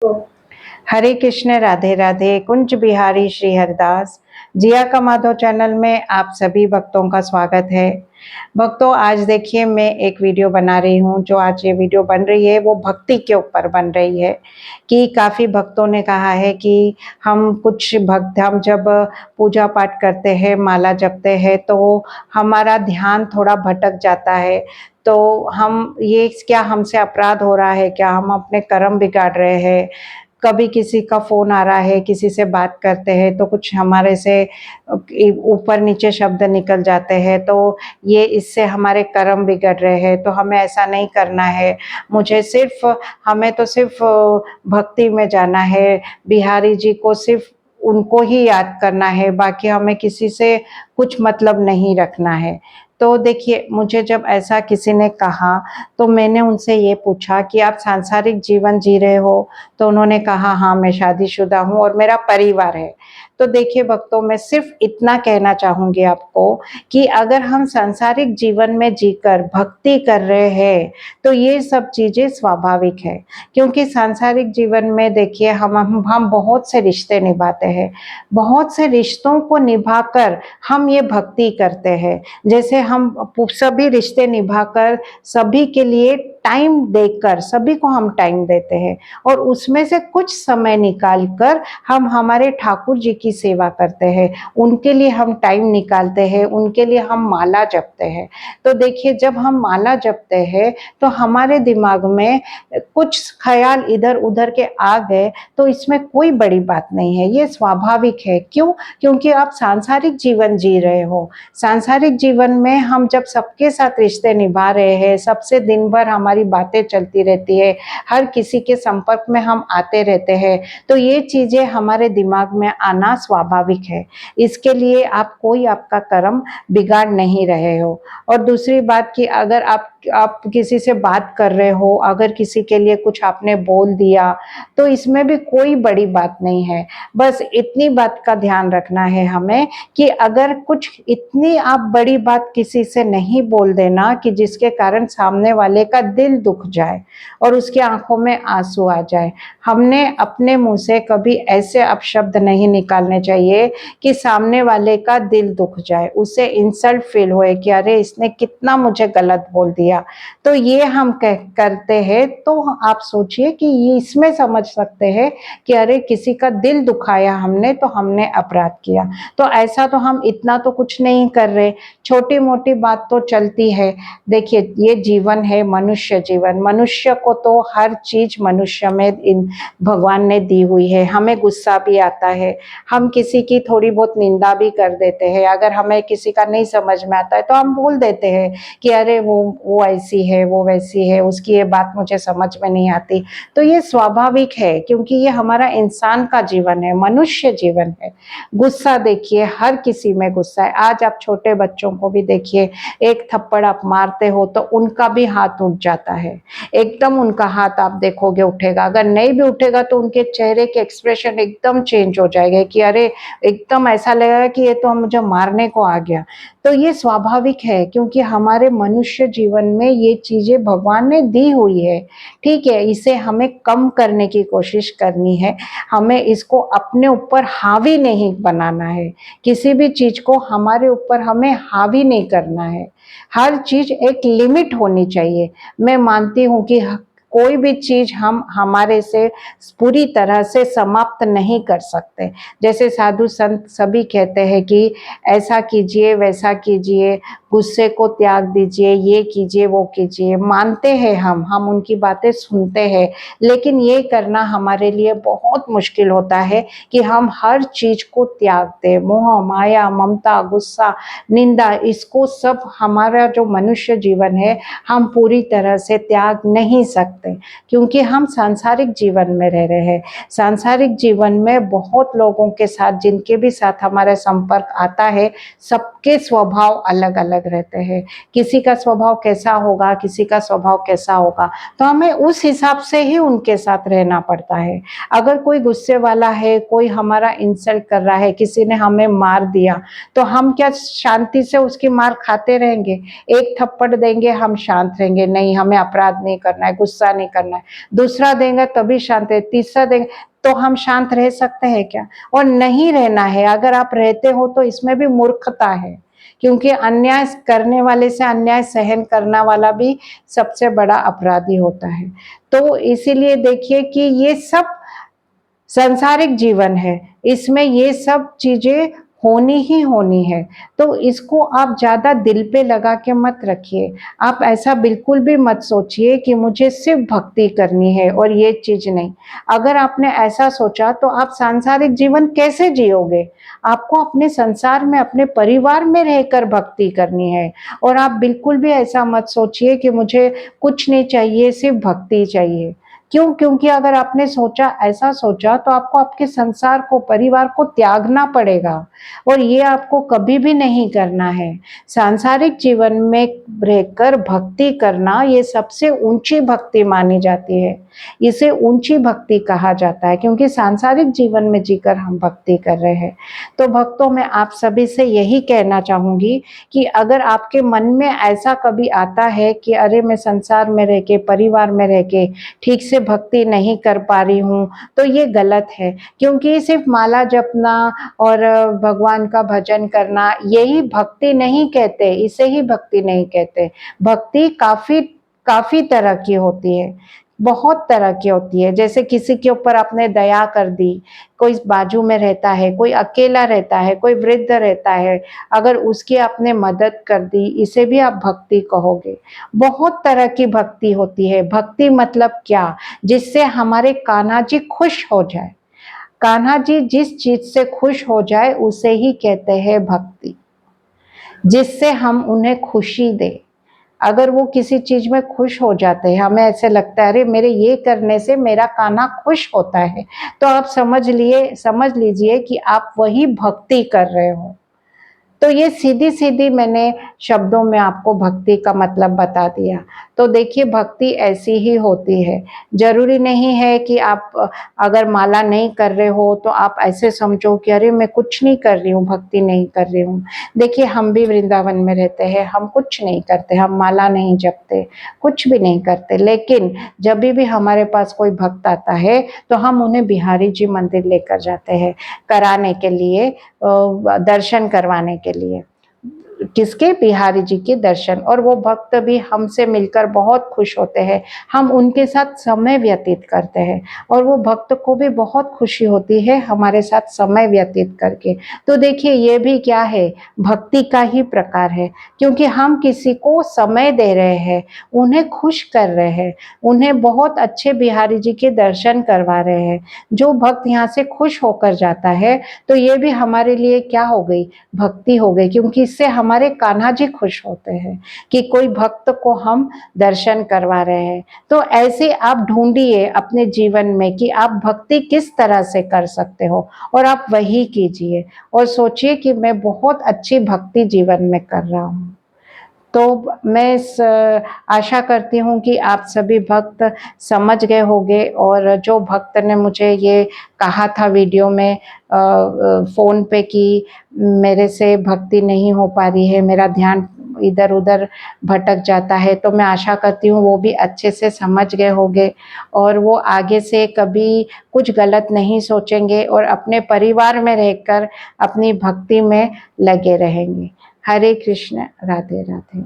हरे कृष्ण, राधे राधे। कुंज बिहारी श्री हरिदास जिया का माधव चैनल में आप सभी भक्तों का स्वागत है। भक्तों, आज देखिए मैं एक वीडियो बना रही हूँ। जो आज ये वीडियो बन रही है वो भक्ति के ऊपर बन रही है कि काफ़ी भक्तों ने कहा है कि हम जब पूजा पाठ करते हैं, माला जपते हैं तो हमारा ध्यान थोड़ा भटक जाता है। तो हम ये क्या हमसे अपराध हो रहा है क्या? हम अपने कर्म बिगाड़ रहे हैं? कभी किसी का फ़ोन आ रहा है, किसी से बात करते हैं तो कुछ हमारे से ऊपर नीचे शब्द निकल जाते हैं, तो ये इससे हमारे कर्म बिगड़ रहे हैं। तो हमें ऐसा नहीं करना है। हमें तो सिर्फ भक्ति में जाना है। बिहारी जी को सिर्फ उनको ही याद करना है, बाकी हमें किसी से कुछ मतलब नहीं रखना है। तो देखिए, मुझे जब ऐसा किसी ने कहा तो मैंने उनसे ये पूछा कि आप सांसारिक जीवन जी रहे हो? तो उन्होंने कहा, हाँ, मैं शादीशुदा हूँ और मेरा परिवार है। तो देखिए भक्तों, मैं सिर्फ इतना कहना चाहूँगी आपको कि अगर हम सांसारिक जीवन में जीकर भक्ति कर रहे हैं तो ये सब चीज़ें स्वाभाविक है। क्योंकि सांसारिक जीवन में देखिए हम बहुत से रिश्ते निभाते हैं। बहुत से रिश्तों को निभाकर हम ये भक्ति करते हैं। जैसे हम सभी रिश्ते निभाकर सभी के लिए टाइम देकर सभी को हम टाइम देते हैं और उसमें से कुछ समय निकाल कर हम हमारे ठाकुर जी की सेवा करते हैं। उनके लिए हम टाइम निकालते हैं, उनके लिए हम माला जपते हैं। तो देखिए, जब हम माला जपते हैं तो हमारे दिमाग में कुछ ख्याल इधर उधर के आ गए तो इसमें कोई बड़ी बात नहीं है, ये स्वाभाविक है। क्यों? क्योंकि आप सांसारिक जीवन जी रहे हो। सांसारिक जीवन में हम जब सबके साथ रिश्ते निभा रहे हैं, सबसे दिन भर हमारी बातें चलती रहती है, हर किसी के संपर्क में हम आते रहते हैं, तो ये चीज़ें हमारे दिमाग में आना स्वाभाविक है। इसके लिए आपका कर्म बिगाड़ नहीं रहे हो। और दूसरी बात कि अगर आप किसी से बात कर रहे हो, अगर किसी के लिए कुछ आपने बोल दिया तो इसमें भी कोई बड़ी बात नहीं है। बस इतनी बात का ध्यान रखना है हमें कि अगर कुछ इतनी आप बड़ी बात किसी से नहीं बोल देना कि जिसके कारण सामने वाले का दिल दुख जाए और उसकी आंखों में आंसू आ जाए। हमने अपने मुंह से कभी ऐसे अपशब्द नहीं निकालने चाहिए कि सामने वाले का दिल दुख जाए, उसे इंसल्ट फील होए कि अरे इसने कितना मुझे गलत बोल दिया। तो ये हम करते हैं तो आप सोचिए कि ये इसमें समझ सकते हैं कि अरे किसी का दिल दुखाया हमने तो हमने अपराध किया। तो ऐसा तो हम इतना तो कुछ नहीं कर रहे, छोटी मोटी बात तो चलती है। देखिए, ये जीवन है मनुष्य जीवन। मनुष्य को तो हर चीज मनुष्य में भगवान ने दी हुई है। हमें गुस्सा भी आता है, हम किसी की थोड़ी बहुत निंदा भी कर देते हैं। अगर हमें किसी का नहीं समझ में आता है तो हम बोल देते हैं कि अरे वो ऐसी है, वो वैसी है, उसकी ये बात मुझे समझ में नहीं आती। तो ये स्वाभाविक है क्योंकि ये हमारा इंसान का जीवन है, मनुष्य जीवन है। गुस्सा देखिए, हर किसी में गुस्सा है। आज आप छोटे बच्चों को भी देखिए, एक थप्पड़ आप मारते हो तो उनका भी हाथ उठ जाता है। एकदम उनका हाथ आप देखोगे उठेगा, अगर नहीं भी उठेगा तो उनके चेहरे के एक्सप्रेशन एकदम चेंज हो जाएंगे कि अरे एकदम ऐसा लगेगा कि ये तो मुझे मारने को आ गया। तो ये स्वाभाविक है क्योंकि हमारे मनुष्य जीवन में ये चीजें भगवान ने दी हुई है। ठीक है, इसे हमें कम करने की कोशिश करनी है। हमें इसको अपने ऊपर हावी नहीं बनाना है। किसी भी चीज को हमारे ऊपर हमें हावी नहीं करना है। हर चीज एक लिमिट होनी चाहिए। मैं मानती हूँ कि कोई भी चीज हम हमारे से पूरी तरह से समाप्त नहीं कर सकते। जैसे साधु संत सभी कहते हैं कि ऐसा कीजिए, वैसा कीजिए, गुस्से को त्याग दीजिए, ये कीजिए, वो कीजिए। मानते हैं हम उनकी बातें सुनते हैं, लेकिन ये करना हमारे लिए बहुत मुश्किल होता है कि हम हर चीज को त्याग दें। मोह, माया, ममता, गुस्सा, निंदा, इसको सब हमारा जो मनुष्य जीवन है हम पूरी तरह से त्याग नहीं सकते क्योंकि हम सांसारिक जीवन में रह रहे हैं। सांसारिक जीवन में बहुत लोगों के साथ जिनके भी साथ हमारा संपर्क आता है, सबके स्वभाव अलग अलग अलग रहते हैं, किसी का स्वभाव कैसा होगा, किसी का स्वभाव कैसा होगा, तो हमें उस हिसाब से ही उनके साथ रहना पड़ता है। अगर कोई गुस्से वाला है, कोई हमारा इंसल्ट कर रहा है, किसी ने हमें मार दिया, तो हम क्या शांति से उसकी मार खाते रहेंगे? एक थप्पड़ देंगे हम शांत रहेंगे, नहीं हमें अपराध नहीं करना है, गुस्सा नहीं करना है। दूसरा देंगे तभी शांत है, तीसरा देंगे तो हम शांत रह सकते हैं क्या? और नहीं रहना है। अगर आप रहते हो तो इसमें भी मूर्खता है, क्योंकि अन्याय करने वाले से अन्याय सहन करना वाला भी सबसे बड़ा अपराधी होता है। तो इसीलिए देखिए कि ये सब सांसारिक जीवन है, इसमें ये सब चीजें होनी ही होनी है। तो इसको आप ज्यादा दिल पे लगा के मत रखिए। आप ऐसा बिल्कुल भी मत सोचिए कि मुझे सिर्फ भक्ति करनी है और ये चीज नहीं। अगर आपने ऐसा सोचा तो आप सांसारिक जीवन कैसे जियोगे? आपको अपने संसार में, अपने परिवार में रहकर भक्ति करनी है। और आप बिल्कुल भी ऐसा मत सोचिए कि मुझे कुछ नहीं चाहिए, सिर्फ भक्ति चाहिए। क्यों? क्योंकि अगर आपने सोचा, ऐसा सोचा, तो आपको आपके संसार को, परिवार को त्यागना पड़ेगा, और ये आपको कभी भी नहीं करना है। सांसारिक जीवन में रहकर भक्ति करना ये सबसे ऊंची भक्ति मानी जाती है। इसे ऊंची भक्ति कहा जाता है, क्योंकि सांसारिक जीवन में जीकर हम भक्ति कर रहे हैं। तो भक्तों, मैं आप सभी से यही कहना चाहूंगी कि अगर आपके मन में ऐसा कभी आता है कि अरे मैं संसार में रह के, परिवार में रह के ठीक से भक्ति नहीं कर पा रही हूँ, तो ये गलत है। क्योंकि सिर्फ माला जपना और भगवान का भजन करना यही भक्ति नहीं कहते, इसे ही भक्ति नहीं कहते। भक्ति काफी काफी तरह की होती है, बहुत तरह की होती है। जैसे किसी के ऊपर आपने दया कर दी, कोई बाजू में रहता है, कोई अकेला रहता है, कोई वृद्ध रहता है, अगर उसकी आपने मदद कर दी, इसे भी आप भक्ति कहोगे। बहुत तरह की भक्ति होती है। भक्ति मतलब क्या? जिससे हमारे कान्हा जी खुश हो जाए। कान्हा जी जिस चीज से खुश हो जाए उसे ही कहते हैं भक्ति, जिससे हम उन्हें खुशी दे। अगर वो किसी चीज में खुश हो जाते हैं, हमें ऐसे लगता है अरे मेरे ये करने से मेरा कान्हा खुश होता है, तो आप समझ लीजिए कि आप वही भक्ति कर रहे हो। तो ये सीधी सीधी मैंने शब्दों में आपको भक्ति का मतलब बता दिया। तो देखिए, भक्ति ऐसी ही होती है। जरूरी नहीं है कि आप अगर माला नहीं कर रहे हो तो आप ऐसे समझो कि अरे मैं कुछ नहीं कर रही हूँ, भक्ति नहीं कर रही हूँ। देखिए, हम भी वृंदावन में रहते हैं, हम कुछ नहीं करते, हम माला नहीं जपते, कुछ भी नहीं करते, लेकिन जब भी हमारे पास कोई भक्त आता है तो हम उन्हें बिहारी जी मंदिर लेकर जाते हैं कराने के लिए, दर्शन करवाने के लिए। किसके? बिहारी जी के दर्शन। और वो भक्त भी हमसे मिलकर बहुत खुश होते हैं, हम उनके साथ समय व्यतीत करते हैं, और वो भक्त को भी बहुत खुशी होती है हमारे साथ समय व्यतीत करके। तो देखिए, ये भी क्या है? भक्ति का ही प्रकार है, क्योंकि हम किसी को समय दे रहे हैं, उन्हें खुश कर रहे हैं, उन्हें बहुत अच्छे बिहारी जी के दर्शन करवा रहे हैं। जो भक्त यहाँ से खुश होकर जाता है, तो ये भी हमारे लिए क्या हो गई? भक्ति हो गई, क्योंकि इससे हमारे कान्हा जी खुश होते हैं कि कोई भक्त को हम दर्शन करवा रहे हैं। तो ऐसे आप ढूंढिए अपने जीवन में कि आप भक्ति किस तरह से कर सकते हो, और आप वही कीजिए, और सोचिए कि मैं बहुत अच्छी भक्ति जीवन में कर रहा हूँ। तो मैं आशा करती हूँ कि आप सभी भक्त समझ गए होंगे, और जो भक्त ने मुझे ये कहा था वीडियो में फ़ोन पे कि मेरे से भक्ति नहीं हो पा रही है, मेरा ध्यान इधर उधर भटक जाता है, तो मैं आशा करती हूँ वो भी अच्छे से समझ गए होंगे, और वो आगे से कभी कुछ गलत नहीं सोचेंगे, और अपने परिवार में रहकर अपनी भक्ति में लगे रहेंगे। हरे कृष्ण, राधे राधे।